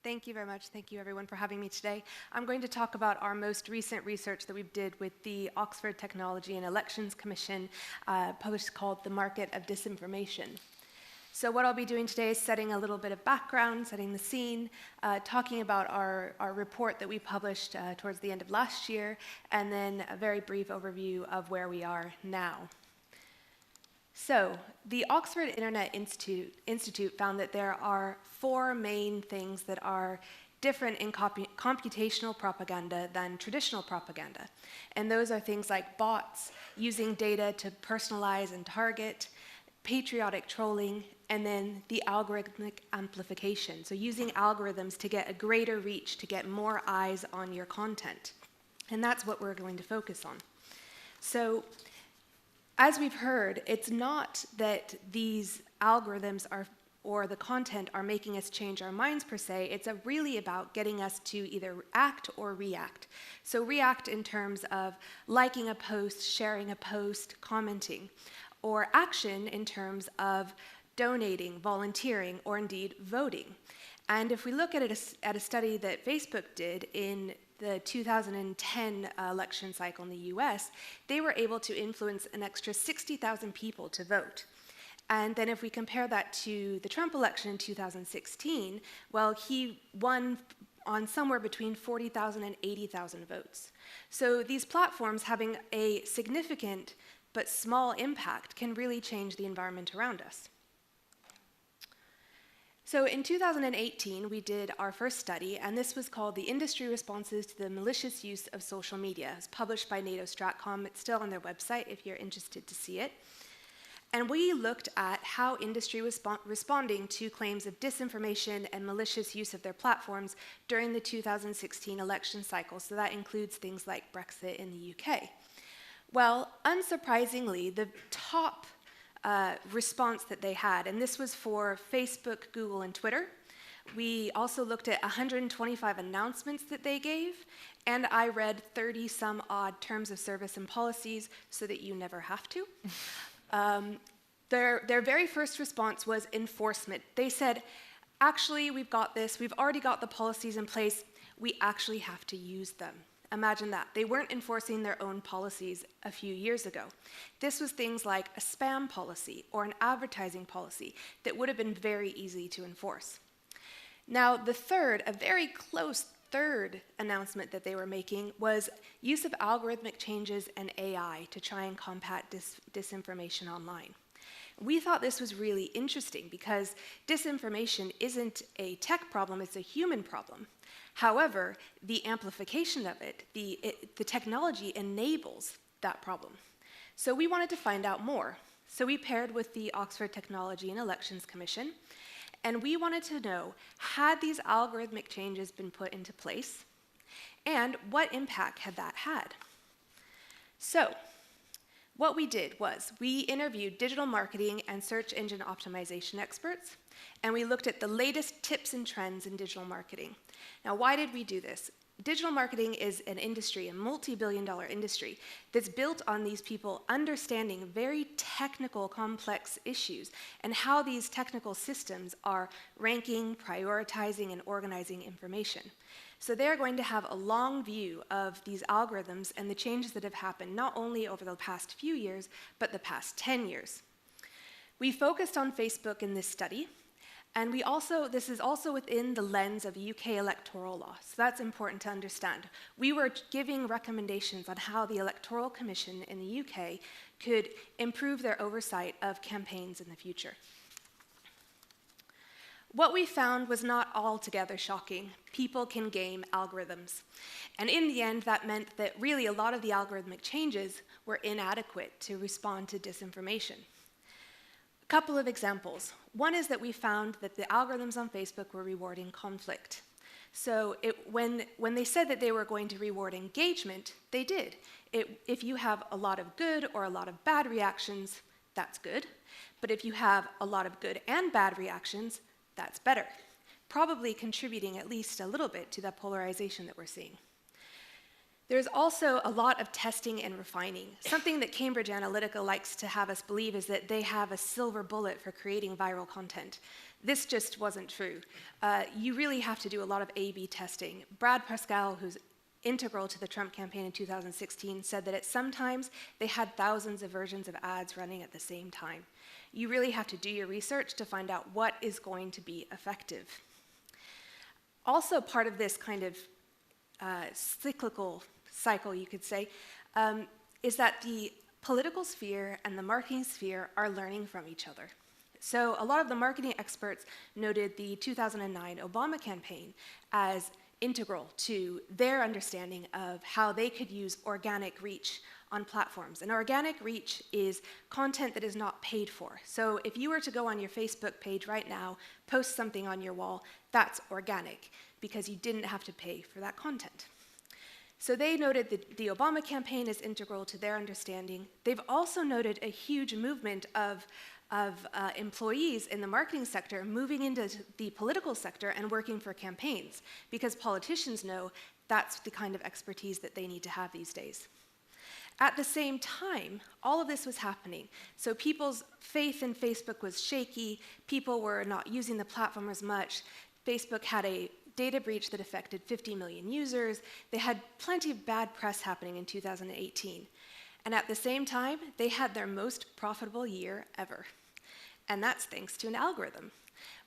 Thank you very much. Thank you, everyone, for having me today. I'm going to talk about our most recent research that we did with the Oxford Technology and Elections Commission, published called The Market of Disinformation. So what I'll be doing today is setting a little bit of background, setting the scene, talking about our report that we published towards the end of last year, and then a very brief overview of where we are now. So the Oxford Internet Institute found that there are 4 main things that are different in computational propaganda than traditional propaganda. And those are things like bots, using data to personalize and target, patriotic trolling, and then the algorithmic amplification. So using algorithms to get a greater reach, to get more eyes on your content. And that's what we're going to focus on. So as we've heard, it's not that these algorithms or the content are making us change our minds per se. It's really about getting us to either act or react. So react in terms of liking a post, sharing a post, commenting, or action in terms of donating, volunteering, or indeed voting. And if we look at a study that Facebook did in the 2010 election cycle in the US, they were able to influence an extra 60,000 people to vote. And then if we compare that to the Trump election in 2016, well, he won on somewhere between 40,000 and 80,000 votes. So these platforms having a significant but small impact can really change the environment around us. So in 2018, we did our first study, and this was called The Industry Responses to the Malicious Use of Social Media. It's published by NATO Stratcom. It's still on their website if you're interested to see it. And we looked at how industry was responding to claims of disinformation and malicious use of their platforms during the 2016 election cycle. So that includes things like Brexit in the UK. Well, unsurprisingly, the top response that they had, and this was for Facebook, Google, and Twitter. We also looked at 125 announcements that they gave, and I read 30-some odd terms of service and policies so that you never have to. Their very first response was enforcement. They said, actually, we've got this. We've already got the policies in place. We actually have to use them. Imagine that. They weren't enforcing their own policies a few years ago. This was things like a spam policy or an advertising policy that would have been very easy to enforce. Now, the third, a very close third announcement that they were making was use of algorithmic changes and AI to try and combat disinformation online. We thought this was really interesting because disinformation isn't a tech problem, it's a human problem. However, the amplification of it, the technology enables that problem. So we wanted to find out more. So we paired with the Oxford Technology and Elections Commission, and we wanted to know, had these algorithmic changes been put into place, and what impact had that had? So what we did was we interviewed digital marketing and search engine optimization experts, and we looked at the latest tips and trends in digital marketing. Now, why did we do this? Digital marketing is an industry, a multi-billion-dollar industry, that's built on these people understanding very technical, complex issues and how these technical systems are ranking, prioritizing, and organizing information. So they're going to have a long view of these algorithms and the changes that have happened not only over the past few years, but the past 10 years. We focused on Facebook in this study, and this is also within the lens of UK electoral law, so that's important to understand. We were giving recommendations on how the Electoral Commission in the UK could improve their oversight of campaigns in the future. What we found was not altogether shocking. People can game algorithms. And in the end, that meant that really a lot of the algorithmic changes were inadequate to respond to disinformation. A couple of examples. One is that we found that the algorithms on Facebook were rewarding conflict. So when they said that they were going to reward engagement, they did. If you have a lot of good or a lot of bad reactions, that's good. But if you have a lot of good and bad reactions, that's better, probably contributing at least a little bit to that polarization that we're seeing. There's also a lot of testing and refining. Something that Cambridge Analytica likes to have us believe is that they have a silver bullet for creating viral content. This just wasn't true. You really have to do a lot of A/B testing. Brad Pascal, who's integral to the Trump campaign in 2016, said that at some times they had thousands of versions of ads running at the same time. You really have to do your research to find out what is going to be effective. Also, part of this kind of cyclical cycle, you could say, is that the political sphere and the marketing sphere are learning from each other. So a lot of the marketing experts noted the 2009 Obama campaign as integral to their understanding of how they could use organic reach on platforms. And organic reach is content that is not paid for. So if you were to go on your Facebook page right now, post something on your wall, that's organic because you didn't have to pay for that content. So they noted that the Obama campaign is integral to their understanding. They've also noted a huge movement of employees in the marketing sector moving into the political sector and working for campaigns, because politicians know that's the kind of expertise that they need to have these days. At the same time, all of this was happening. So people's faith in Facebook was shaky. People were not using the platform as much. Facebook had a data breach that affected 50 million users. They had plenty of bad press happening in 2018. And at the same time, they had their most profitable year ever. And that's thanks to an algorithm.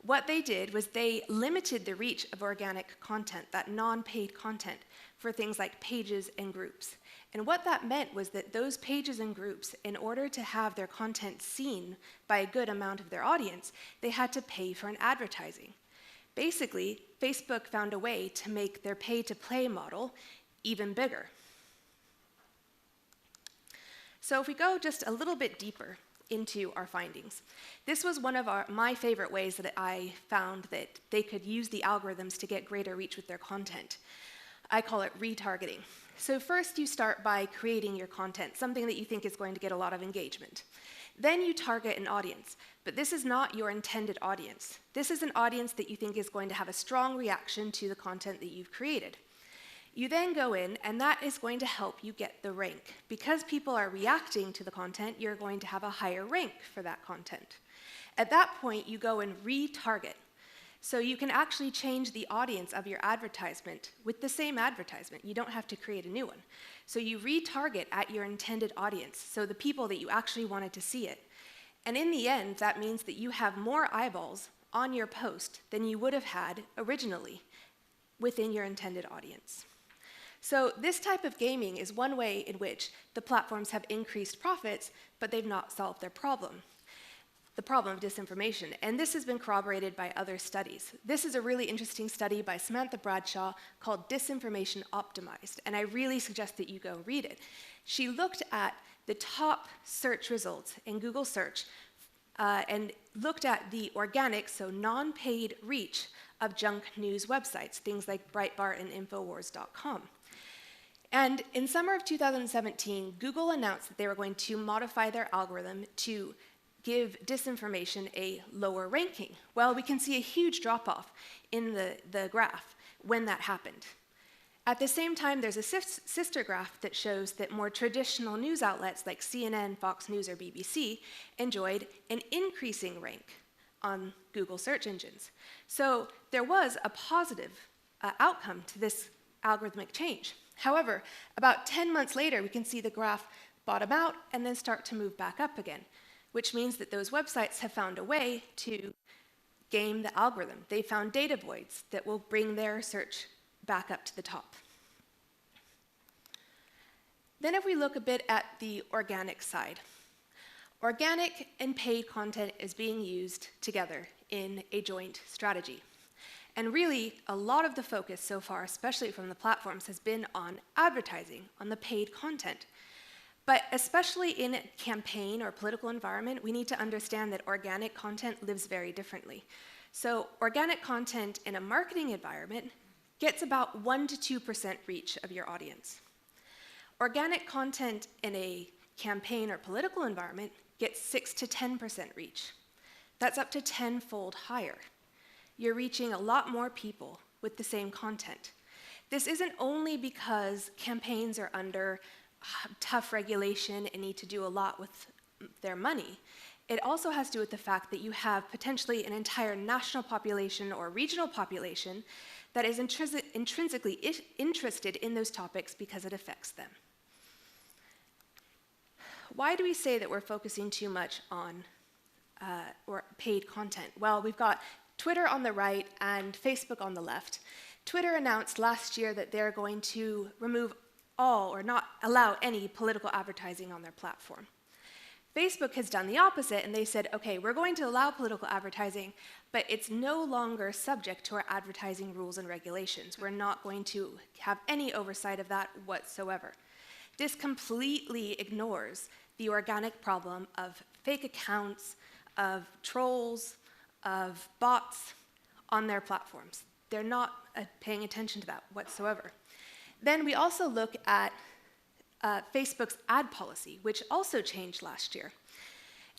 What they did was they limited the reach of organic content, that non-paid content, for things like pages and groups. And what that meant was that those pages and groups, in order to have their content seen by a good amount of their audience, they had to pay for an advertising. Basically, Facebook found a way to make their pay-to-play model even bigger. So if we go just a little bit deeper into our findings, this was one of my favorite ways that I found that they could use the algorithms to get greater reach with their content. I call it retargeting. So first you start by creating your content, something that you think is going to get a lot of engagement. Then you target an audience, but this is not your intended audience. This is an audience that you think is going to have a strong reaction to the content that you've created. You then go in, and that is going to help you get the rank. Because people are reacting to the content, you're going to have a higher rank for that content. At that point, you go and retarget. So you can actually change the audience of your advertisement with the same advertisement. You don't have to create a new one. So you retarget at your intended audience, so the people that you actually wanted to see it. And in the end, that means that you have more eyeballs on your post than you would have had originally within your intended audience. So this type of gaming is one way in which the platforms have increased profits, but they've not solved their problem, the problem of disinformation. And this has been corroborated by other studies. This is a really interesting study by Samantha Bradshaw called Disinformation Optimized, and I really suggest that you go read it. She looked at the top search results in Google search and looked at the organic, so non-paid reach of junk news websites, things like Breitbart and Infowars.com. And in summer of 2017, Google announced that they were going to modify their algorithm to give disinformation a lower ranking. Well, we can see a huge drop-off in the graph when that happened. At the same time, there's a sister graph that shows that more traditional news outlets like CNN, Fox News, or BBC enjoyed an increasing rank on Google search engines. So there was a positive outcome to this algorithmic change. However, about 10 months later, we can see the graph bottom out and then start to move back up again, which means that those websites have found a way to game the algorithm. They found data voids that will bring their search back up to the top. Then if we look a bit at the organic side, organic and paid content is being used together in a joint strategy. And really, a lot of the focus so far, especially from the platforms, has been on advertising, on the paid content. But especially in a campaign or political environment, we need to understand that organic content lives very differently. So organic content in a marketing environment gets about 1% to 2% reach of your audience. Organic content in a campaign or political environment gets 6% to 10% reach. That's up to 10-fold higher. You're reaching a lot more people with the same content. This isn't only because campaigns are under tough regulation and need to do a lot with their money. It also has to do with the fact that you have potentially an entire national population or regional population that is intrinsically interested in those topics because it affects them. Why do we say that we're focusing too much on or paid content? Well, we've got Twitter on the right and Facebook on the left. Twitter announced last year that they're going to remove all or not allow any political advertising on their platform. Facebook has done the opposite, and they said, okay, we're going to allow political advertising, but it's no longer subject to our advertising rules and regulations. We're not going to have any oversight of that whatsoever. This completely ignores the organic problem of fake accounts, of trolls, of bots on their platforms. They're not paying attention to that whatsoever. Then we also look at Facebook's ad policy, which also changed last year.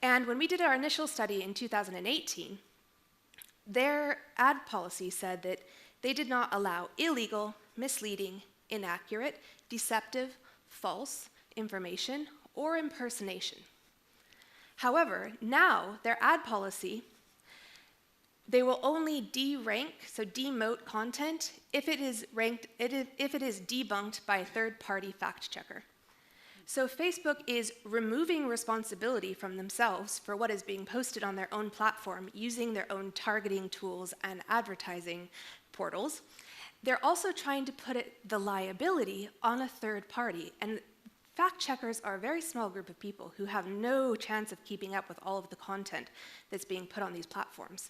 And when we did our initial study in 2018, their ad policy said that they did not allow illegal, misleading, inaccurate, deceptive, false information or impersonation. However, now their ad policy, they will only de-rank, so demote content, if it is debunked by a third-party fact-checker. So Facebook is removing responsibility from themselves for what is being posted on their own platform using their own targeting tools and advertising portals. They're also trying to put the liability on a third party. And fact-checkers are a very small group of people who have no chance of keeping up with all of the content that's being put on these platforms.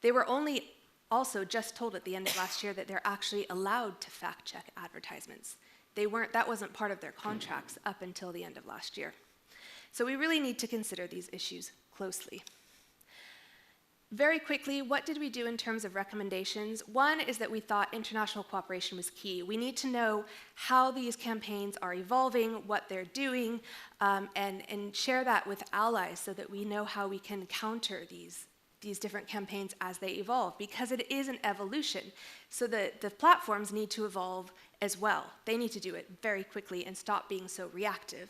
They were only also just told at the end of last year that they're actually allowed to fact-check advertisements. That wasn't part of their contracts up until the end of last year. So we really need to consider these issues closely. Very quickly, what did we do in terms of recommendations? One is that we thought international cooperation was key. We need to know how these campaigns are evolving, what they're doing, and share that with allies so that we know how we can counter these different campaigns as they evolve, because it is an evolution. So the platforms need to evolve as well. They need to do it very quickly and stop being so reactive.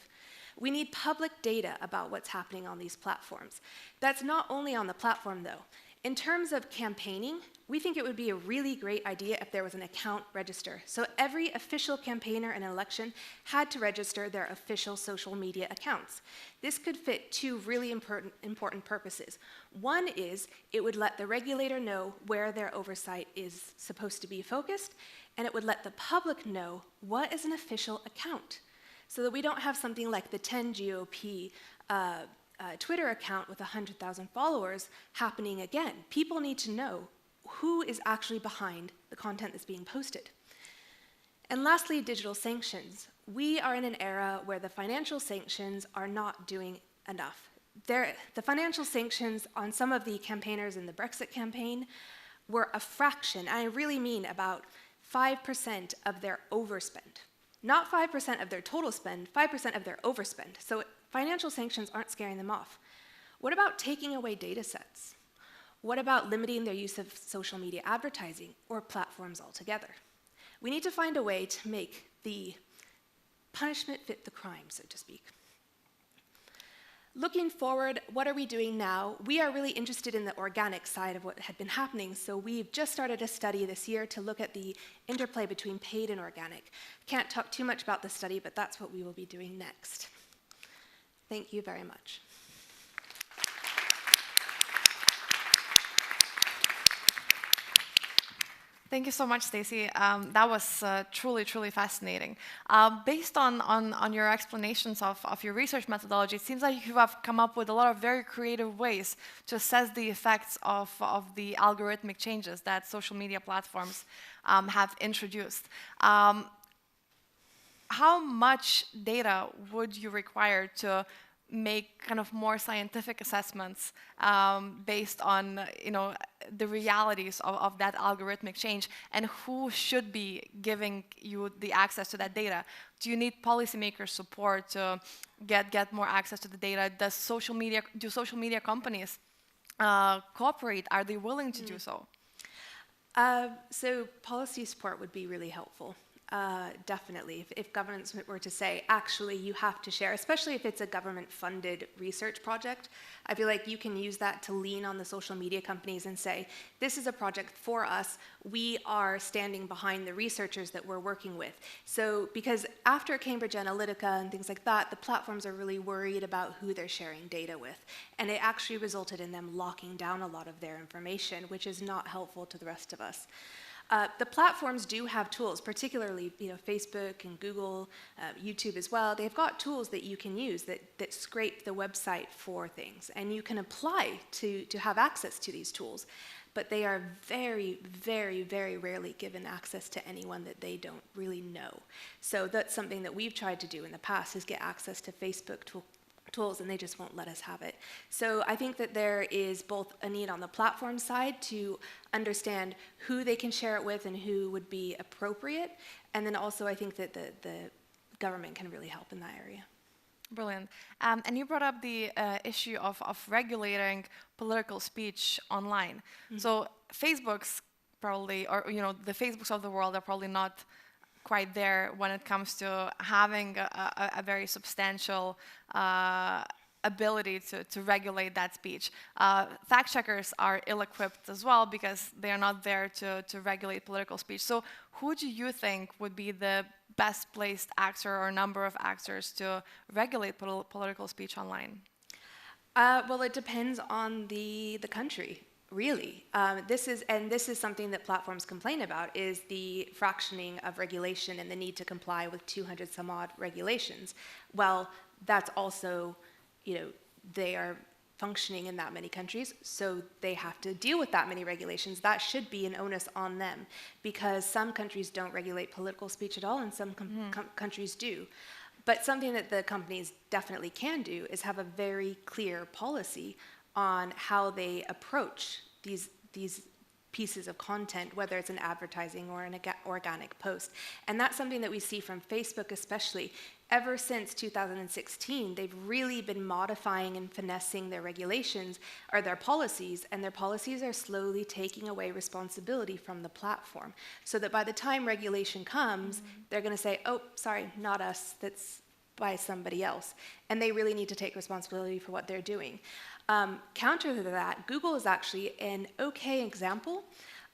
We need public data about what's happening on these platforms. That's not only on the platform, though. In terms of campaigning, we think it would be a really great idea if there was an account register. So every official campaigner in an election had to register their official social media accounts. This could fit two really important purposes. One is it would let the regulator know where their oversight is supposed to be focused, and it would let the public know what is an official account, so that we don't have something like the 10 GOP Twitter account with 100,000 followers happening again. People need to know who is actually behind the content that's being posted. And lastly, digital sanctions. We are in an era where the financial sanctions are not doing enough. The financial sanctions on some of the campaigners in the Brexit campaign were a fraction, and I really mean about 5% of their overspend. Not 5% of their total spend, 5% of their overspend. So financial sanctions aren't scaring them off. What about taking away data sets? What about limiting their use of social media advertising or platforms altogether? We need to find a way to make the punishment fit the crime, so to speak. Looking forward, what are we doing now? We are really interested in the organic side of what had been happening, so we've just started a study this year to look at the interplay between paid and organic. Can't talk too much about the study, but that's what we will be doing next. Thank you very much. Thank you so much, Stacie. That was truly, truly fascinating. Based on your explanations of your research methodology, it seems like you have come up with a lot of very creative ways to assess the effects of the algorithmic changes that social media platforms have introduced. How much data would you require to make kind of more scientific assessments based on the realities of that algorithmic change, and who should be giving you the access to that data? Do you need policymakers' support to get more access to the data? Do social media companies cooperate? Are they willing to do so? So policy support would be really helpful. Definitely, if governments were to say, actually, you have to share, especially if it's a government-funded research project, I feel like you can use that to lean on the social media companies and say, this is a project for us, we are standing behind the researchers that we're working with. So, because after Cambridge Analytica and things like that, the platforms are really worried about who they're sharing data with. And it actually resulted in them locking down a lot of their information, which is not helpful to the rest of us. The platforms do have tools, particularly Facebook and Google, YouTube as well. They've got tools that you can use that scrape the website for things. And you can apply to have access to these tools. But they are very, very, very rarely given access to anyone that they don't really know. So that's something that we've tried to do in the past, is get access to Facebook tools, and they just won't let us have it. So I think that there is both a need on the platform side to understand who they can share it with and who would be appropriate, and then also I think that the government can really help in that area. Brilliant. And you brought up the issue of regulating political speech online. Mm-hmm. So Facebook's probably, or the Facebooks of the world are probably not quite there when it comes to having a very substantial ability to regulate that speech. Fact checkers are ill-equipped as well because they are not there to regulate political speech. So who do you think would be the best placed actor or number of actors to regulate political speech online? Well, it depends on the country. Really, this is something that platforms complain about, is the fractioning of regulation and the need to comply with 200 some odd regulations. Well, that's also, they are functioning in that many countries, so they have to deal with that many regulations. That should be an onus on them, because some countries don't regulate political speech at all, and some countries do. But something that the companies definitely can do is have a very clear policy on how they approach these pieces of content, whether it's an advertising or an organic post. And that's something that we see from Facebook especially. Ever since 2016, they've really been modifying and finessing their regulations or their policies, and their policies are slowly taking away responsibility from the platform. So that by the time regulation comes, they're going to say, oh, sorry, not us, that's by somebody else. And they really need to take responsibility for what they're doing. Counter to that, Google is actually an okay example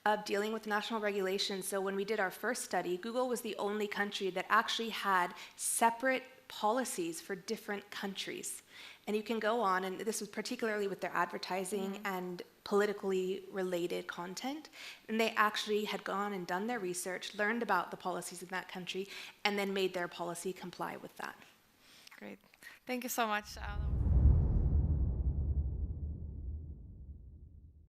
of dealing with national regulations. So when we did our first study, Google was the only country that actually had separate policies for different countries. And you can go on, and this was particularly with their advertising and politically related content. And they actually had gone and done their research, learned about the policies in that country, and then made their policy comply with that. Great. Thank you so much.